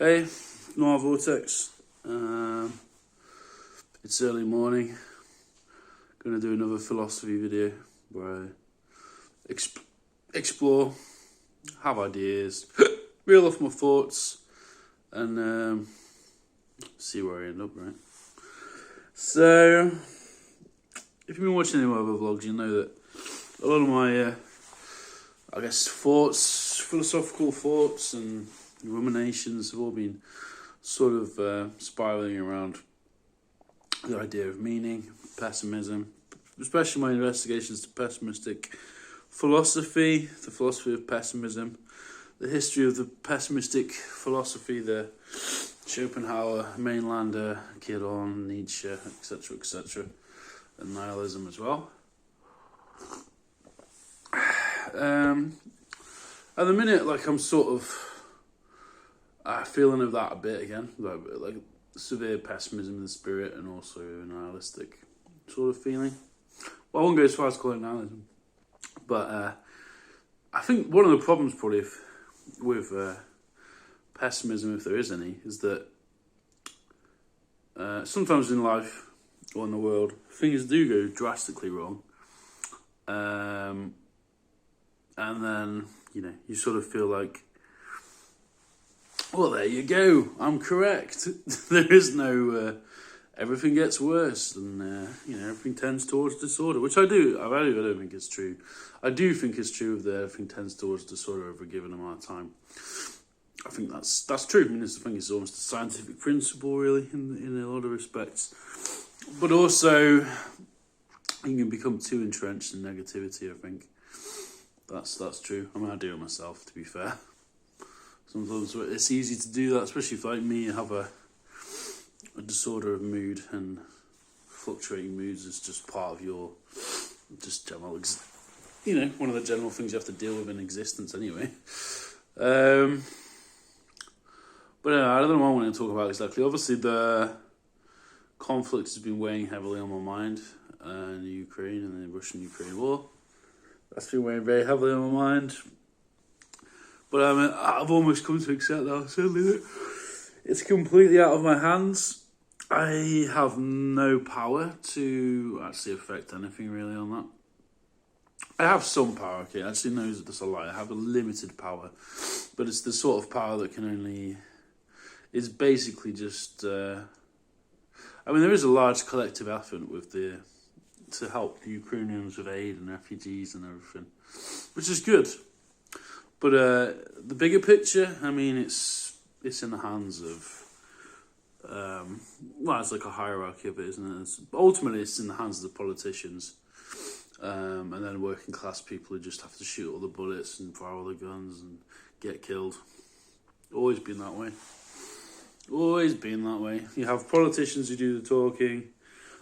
Hey, Noir Vortex. It's early morning. Gonna do another philosophy video where I explore, have ideas, reel off my thoughts, and see where I end up, right? So, if you've been watching any of my other vlogs, you know that a lot of my, thoughts, philosophical thoughts and ruminations have all been sort of spiraling around the idea of meaning, pessimism, especially my investigations to pessimistic philosophy, the philosophy of pessimism, the history of the pessimistic philosophy, the Schopenhauer, Mainlander, Gidon, Nietzsche, etc., and nihilism as well. At the minute, I'm sort of feeling of that a bit again, like severe pessimism in the spirit and also a nihilistic sort of feeling. Well, I won't go as far as calling it nihilism, but I think one of the problems probably with pessimism, if there is any, is that sometimes in life or in the world, things do go drastically wrong. And then, you sort of feel like, well, there you go, I'm correct. There is no, everything gets worse and, everything tends towards disorder, which I don't think it's true. I do think it's true that everything tends towards disorder over a given amount of time. I think that's true. I mean, I think it's almost a scientific principle, really, in a lot of respects. But also, you can become too entrenched in negativity, I think. That's true. I mean, I do it myself, to be fair. Sometimes it's easy to do that, especially if, like me, you have a disorder of mood, and fluctuating moods is just part of your general, one of the general things you have to deal with in existence anyway. But I don't know what I want to talk about exactly. Obviously, the conflict has been weighing heavily on my mind in the Ukraine and the Russian-Ukraine war. That's been weighing very heavily on my mind. But I've almost come to accept now, certainly, that it's completely out of my hands. I have no power to actually affect anything really on that. I have some power, okay, actually no, that's a lie. I have a limited power. But it's the sort of power that can only... It's basically just... there is a large collective effort to help the Ukrainians with aid and refugees and everything, which is good. But the bigger picture, it's in the hands of, it's like a hierarchy of it, isn't it? Ultimately, it's in the hands of the politicians, and then working class people who just have to shoot all the bullets and fire all the guns and get killed. Always been that way. Always been that way. You have politicians who do the talking.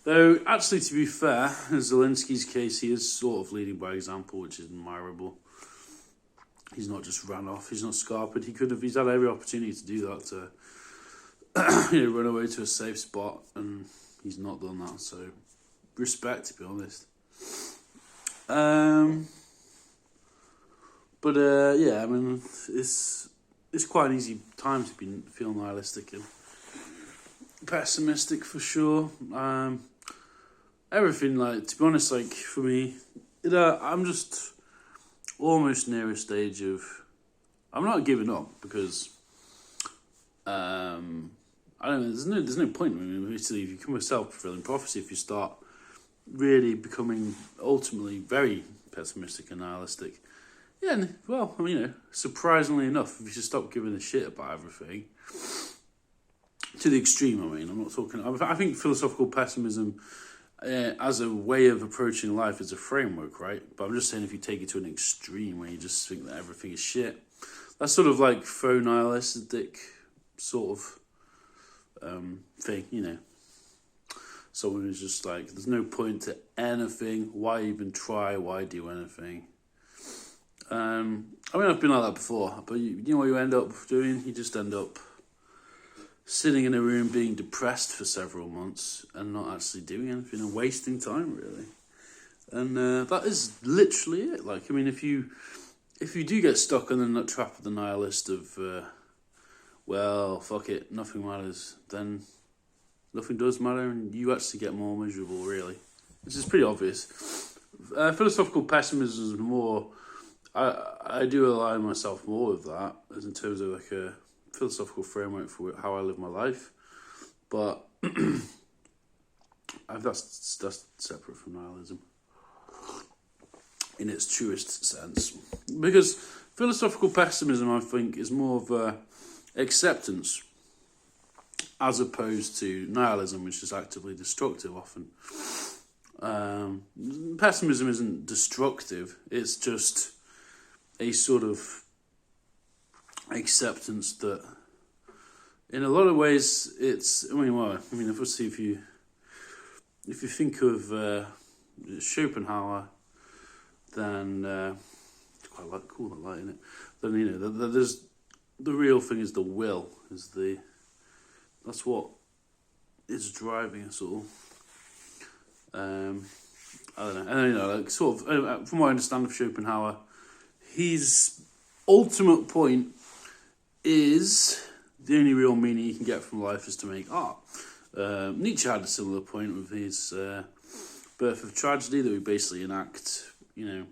Though, actually, to be fair, in Zelensky's case, he is sort of leading by example, which is admirable. He's not just ran off. He's not scarpered. He's had every opportunity to do that, to run away to a safe spot, and he's not done that. So, respect, to be honest. It's quite an easy time to feel nihilistic and pessimistic for sure. Everything, to be honest, for me, I'm just almost near a stage of, I'm not giving up because I don't know. There's no point. Basically, if you become a self-fulfilling prophecy, if you start really becoming ultimately very pessimistic and nihilistic, surprisingly enough, if you should stop giving a shit about everything. To the extreme, I'm not talking... I think philosophical pessimism as a way of approaching life is a framework, right? But I'm just saying if you take it to an extreme where you just think that everything is shit, that's sort of like faux nihilistic sort of thing, Someone who's just like, there's no point to anything, why even try, why do anything? I've been like that before, but you know what you end up doing? You just end up sitting in a room being depressed for several months and not actually doing anything and wasting time, really. And that is literally it. If you do get stuck in the trap of the nihilist of well, fuck it, nothing matters, then nothing does matter, and you actually get more miserable, really. Which is pretty obvious. Philosophical pessimism is more. I do align myself more with that, as in terms of like a philosophical framework for how I live my life. But that's separate from nihilism in its truest sense, because philosophical pessimism, I think, is more of a acceptance as opposed to nihilism, which is actively destructive often. Pessimism isn't destructive, it's just a sort of acceptance that in a lot of ways it's, obviously if you think of Schopenhauer, then it's quite cool that light in it. Then there's the real thing is the will, that's what is driving us all. I don't know. And sort of from what I understand of Schopenhauer, his ultimate point is the only real meaning you can get from life is to make art. Nietzsche had a similar point with his Birth of Tragedy, that we basically enact, in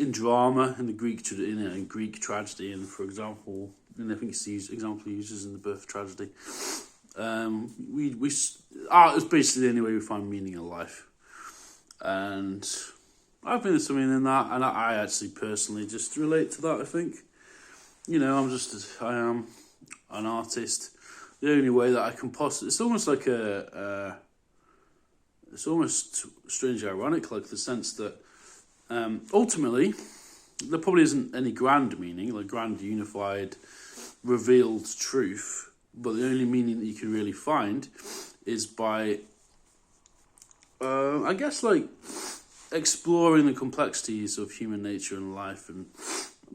drama, in the Greek in Greek tragedy, and for example, and I think it's the example he uses in the Birth of Tragedy. Art is basically the only way we find meaning in life, and I think there's something in that, and I actually personally just relate to that. I think, I am an artist. The only way that I can possibly, it's almost like it's almost strangely ironic, like the sense that ultimately there probably isn't any grand meaning, like grand unified revealed truth, but the only meaning that you can really find is by I guess like exploring the complexities of human nature and life and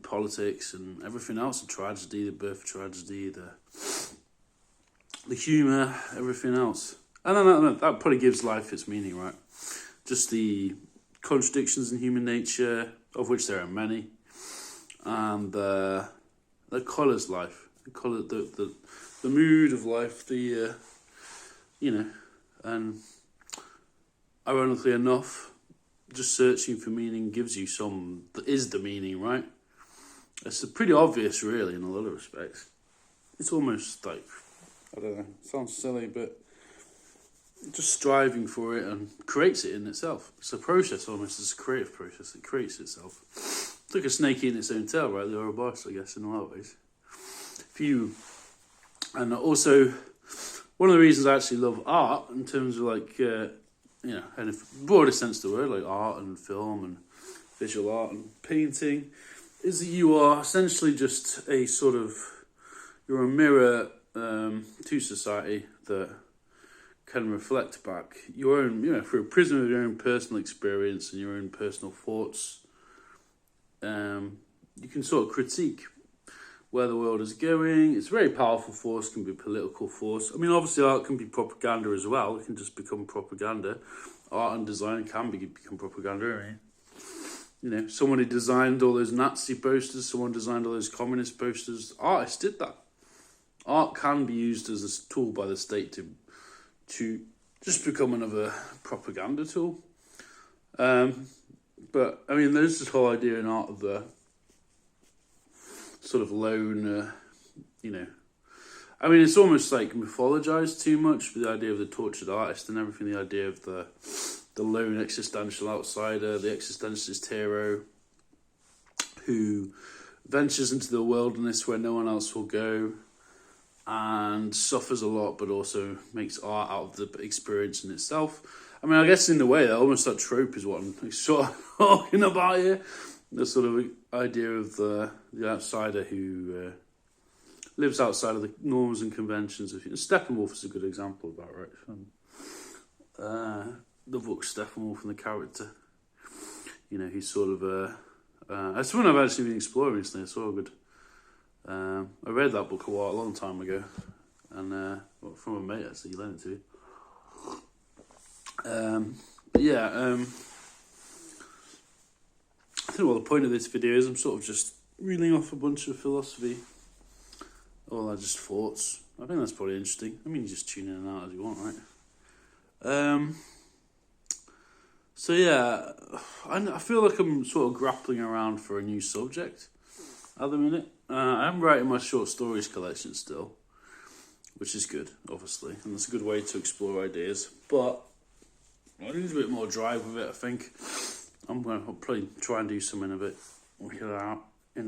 politics and everything else, the tragedy, the birth of tragedy, the humour, everything else. And then that probably gives life its meaning, right? Just the contradictions in human nature, of which there are many, and that colours life, the mood of life, and ironically enough, just searching for meaning gives you is the meaning, right? It's pretty obvious, really, in a lot of respects. It's almost like, I don't know, it sounds silly, but just striving for it and creates it in itself. It's a process almost, it's a creative process, it creates itself. It's like a snake eating its own tail, right? The Ouroboros, I guess, in a lot of ways. And also, one of the reasons I actually love art, in terms of like, in a broader sense of the word, like art and film and visual art and painting, is that you are essentially just you're a mirror to society that can reflect back your own, through a prism of your own personal experience and your own personal thoughts. You can sort of critique where the world is going. It's a very powerful force, can be a political force. I mean, obviously art can be propaganda as well. It can just become propaganda. Art and design can become propaganda, right? Someone who designed all those Nazi posters, someone designed all those communist posters. Artists did that. Art can be used as a tool by the state to just become another propaganda tool. But, I mean, there's this whole idea in art of the sort of lone, I mean, it's almost like mythologized too much, with the idea of the tortured artist and everything, the idea of the lone existential outsider, the existentialist hero who ventures into the wilderness where no one else will go and suffers a lot, but also makes art out of the experience in itself. I mean, I guess in a way, almost that trope is what I'm sort of talking about here. The sort of idea of the outsider who lives outside of the norms and conventions. Steppenwolf is a good example of that, right? The book Steppenwolf and the character. He's sort of that's one I've actually been exploring recently. I saw a good. I read that book a long time ago, and from a mate actually, he lent it to me. I think what the point of this video is, I'm sort of just reeling off a bunch of philosophy. All are just thoughts. I think that's probably interesting. I mean, you just tune in and out as you want, right? So yeah, I feel like I'm sort of grappling around for a new subject at the minute. I'm writing my short stories collection still, which is good, obviously, and it's a good way to explore ideas. But I need a bit more drive with it, I think. I'll probably try and do something a bit in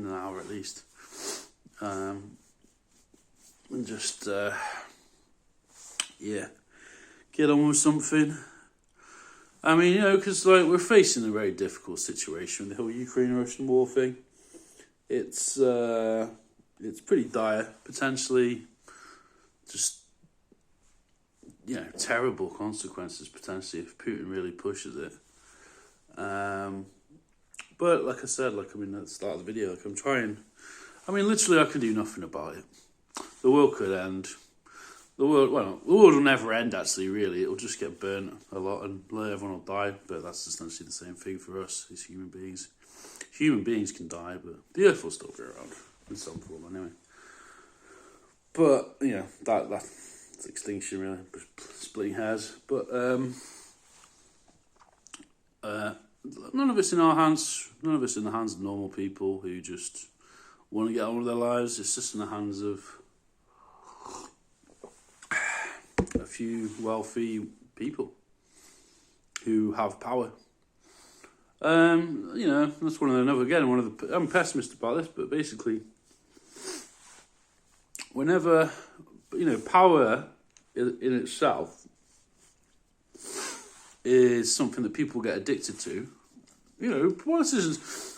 an hour at least. And just, get on with something. I mean, you know, because like we're facing a very difficult situation with the whole Ukraine-Russian war thing. It's pretty dire, potentially. Just, you know, terrible consequences potentially if Putin really pushes it. But like I said, at the start of the video, I'm trying. I mean, literally, I can do nothing about it. The world could end. The world will never end, actually, really. It'll just get burnt a lot and everyone will die, but that's essentially the same thing for us as human beings. Human beings can die, but the Earth will still go around in some form anyway. But, you know, that's extinction, really, splitting hairs. But, none of it's in our hands. None of it's in the hands of normal people who just want to get on with their lives. It's just in the hands of a few wealthy people who have power. You know, that's I'm a pessimist about this, but basically, whenever, you know, power in itself is something that people get addicted to. You know,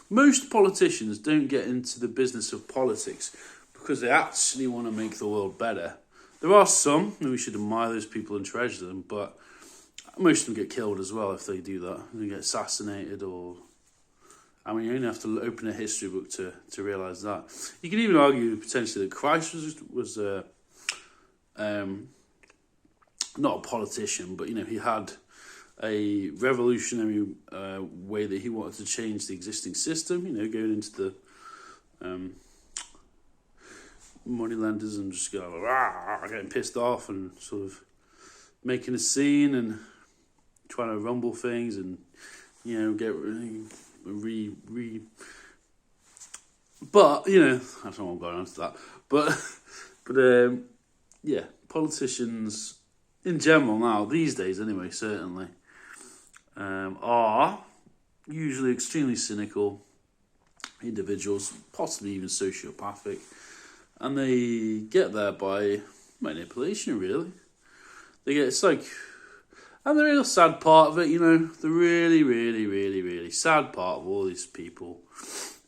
most politicians don't get into the business of politics because they actually want to make the world better. There are some, and we should admire those people and treasure them, but most of them get killed as well if they do that. They get assassinated or... I mean, you only have to open a history book to realise that. You can even argue potentially that Christ was not a politician, but, you know, he had a revolutionary way that he wanted to change the existing system, you know, going into the moneylenders and just getting pissed off and sort of making a scene and trying to rumble things and, you know, get but, you know, I don't want to go on to that, but yeah, politicians in general now, these days anyway, certainly, are usually extremely cynical individuals, possibly even sociopathic, and they get there by manipulation, really. It's like, and the real sad part of it, you know, the really, really, really, really sad part of all these people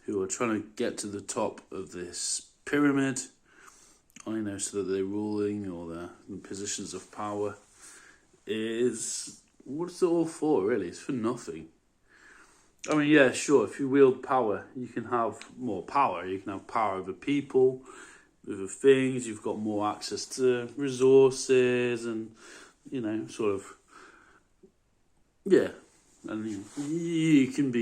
who are trying to get to the top of this pyramid, you know, so that they're ruling or they're in positions of power, is, what's it all for, really? It's for nothing. I mean, yeah, sure, if you wield power, you can have more power. You can have power over people, over things. You've got more access to resources and, you know, sort of, yeah. And you can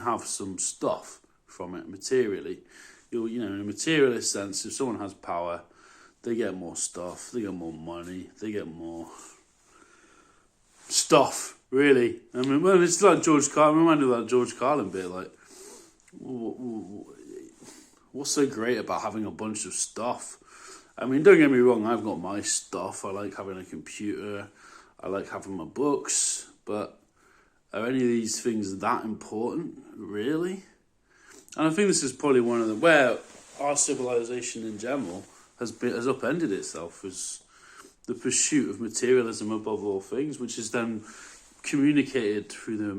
have some stuff from it materially. You know, in a materialist sense, if someone has power, they get more stuff, they get more money, they get more stuff, really. I mean, well, it's like George Carlin. I reminded me of that George Carlin bit, like, what's so great about having a bunch of stuff? I mean, don't get me wrong, I've got my stuff. I like having a computer, I like having my books, but are any of these things that important, really? And I think this is probably one of the, where our civilization in general has upended itself, is the pursuit of materialism above all things, which is then communicated through the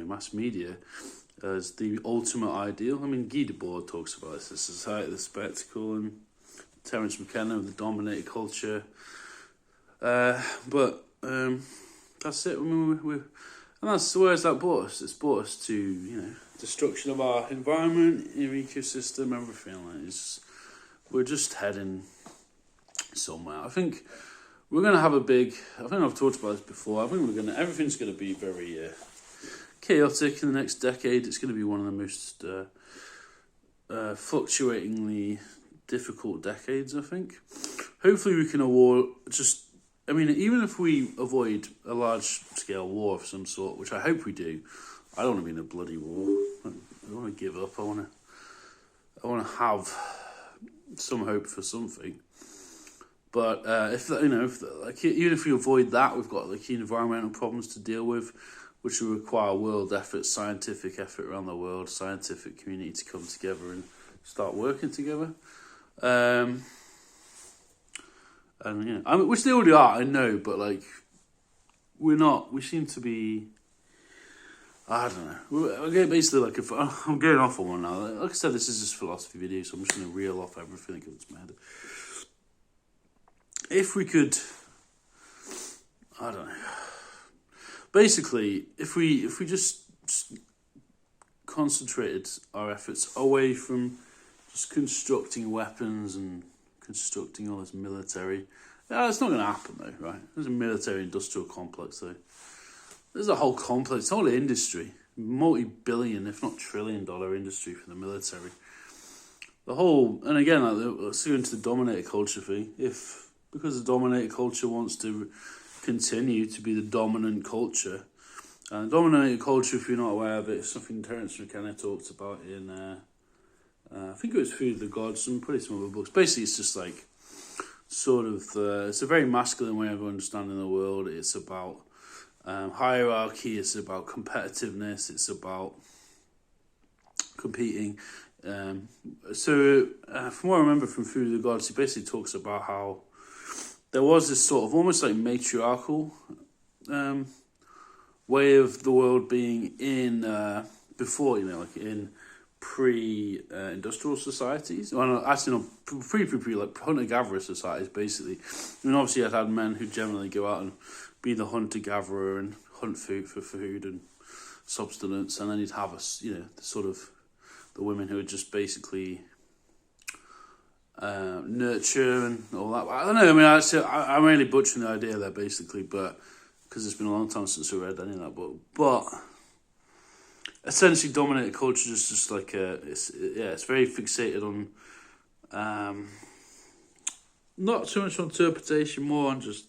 mass media as the ultimate ideal. I mean, Guy Debord talks about this, the society of the spectacle, and Terence McKenna of the dominator culture. But that's it. I mean, and that's where's that brought us? It's brought us to, you know, destruction of our environment, our ecosystem, everything. Like we're just heading somewhere. I think we're going to have I think I've talked about this before. I think everything's going to be very chaotic in the next decade. It's going to be one of the most fluctuatingly difficult decades, I think. Hopefully we can avoid even if we avoid a large-scale war of some sort, which I hope we do. I don't want to be in a bloody war. I don't want to give up. I want to have some hope for something. But even if we avoid that, we've got environmental problems to deal with, which will require world effort, scientific effort around the world, scientific community to come together and start working together. Which they already are, I know, but we're not. We seem to be. I don't know. We're basically I'm going off on one now. Like I said, this is just philosophy video, so I'm just going to reel off everything that comes to my head. If we could, I don't know. Basically, if we just concentrated our efforts away from just constructing weapons and constructing all this military, it's not going to happen though, right? There's a military-industrial complex though. There's a whole complex, a whole industry, multi-billion, if not trillion-dollar industry for the military. And again, let's go into the dominator culture thing. Because the dominator culture wants to continue to be the dominant culture. Dominator culture, if you're not aware of it, is something Terence McKenna talks about in, I think it was Food of the Gods, and probably some other books. Basically, it's just it's a very masculine way of understanding the world. It's about hierarchy, it's about competitiveness, it's about competing. From what I remember from Food of the Gods, he basically talks about how there was this sort of almost matriarchal way of the world being in before, in pre-industrial societies. Well, actually, no, pre hunter-gatherer societies, basically. Obviously, I'd had men who generally go out and be the hunter-gatherer and hunt food for food and subsistence, and then you'd have the women who would just basically nurture and all that. I don't know. I'm really butchering the idea there, basically, but because it's been a long time since I read any of that book. But essentially, dominator culture is just it's very fixated on not too much on interpretation, more on just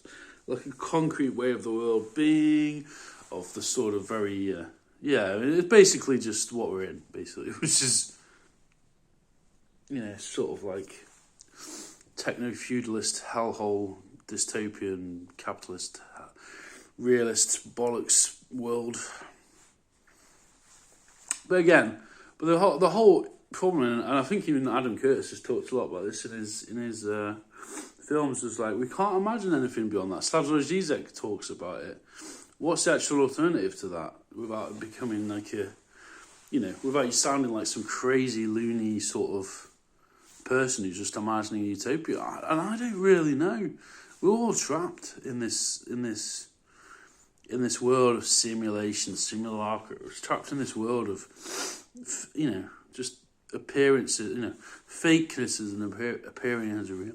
a concrete way of the world being, of the sort of very it's basically just what we're in, basically, which is sort of techno-feudalist, hellhole, dystopian, capitalist, realist, bollocks world. But the whole problem, and I think even Adam Curtis has talked a lot about this in his films, is we can't imagine anything beyond that. Slavoj Žižek talks about it. What's the actual alternative to that without becoming without you sounding like some crazy loony sort of person who's just imagining utopia? And I don't really know. We're all trapped in this world of simulation, simulacra. We're trapped in this world of just appearances, fakenesses and appearing as a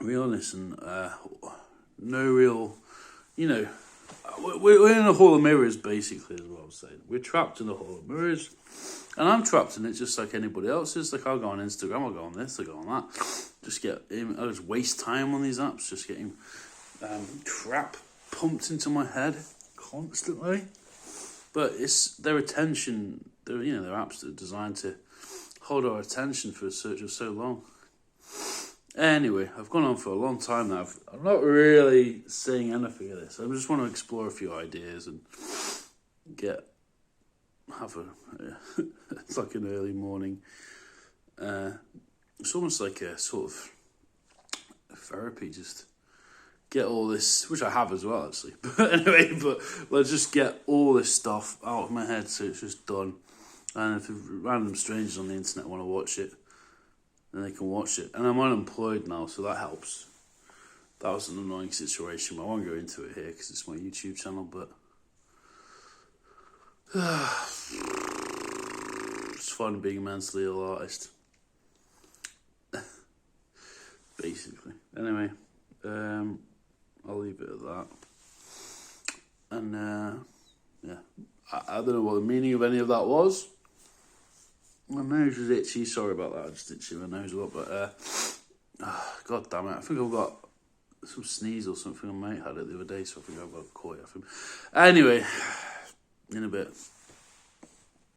realness, and no real, we're in a hall of mirrors, basically, is what I was saying. We're trapped in the hall of mirrors, and I'm trapped in it just like anybody else is. I'll go on Instagram, I'll go on this, I'll go on that. I'll just waste time on these apps, just getting crap pumped into my head constantly. But it's their attention, they're apps that are designed to hold our attention for a search of so long. Anyway, I've gone on for a long time now. I'm not really saying anything of this. I just want to explore a few ideas and it's like an early morning. It's almost like a sort of therapy, just get all this, which I have as well, actually. But anyway, let's just get all this stuff out of my head so it's just done. And if random strangers on the internet want to watch it, then they can watch it. And I'm unemployed now, so that helps. That was an annoying situation, but I won't go into it here because it's my YouTube channel, but it's fun being a mentally ill artist. Basically. Anyway, I'll leave it at that. And, I don't know what the meaning of any of that was. My nose is itchy. Sorry about that. I just itchy my nose a lot. But, God damn it. I think I've got some sneeze or something. My mate had it the other day, so I think I've got a coy off him. Anyway, in a bit.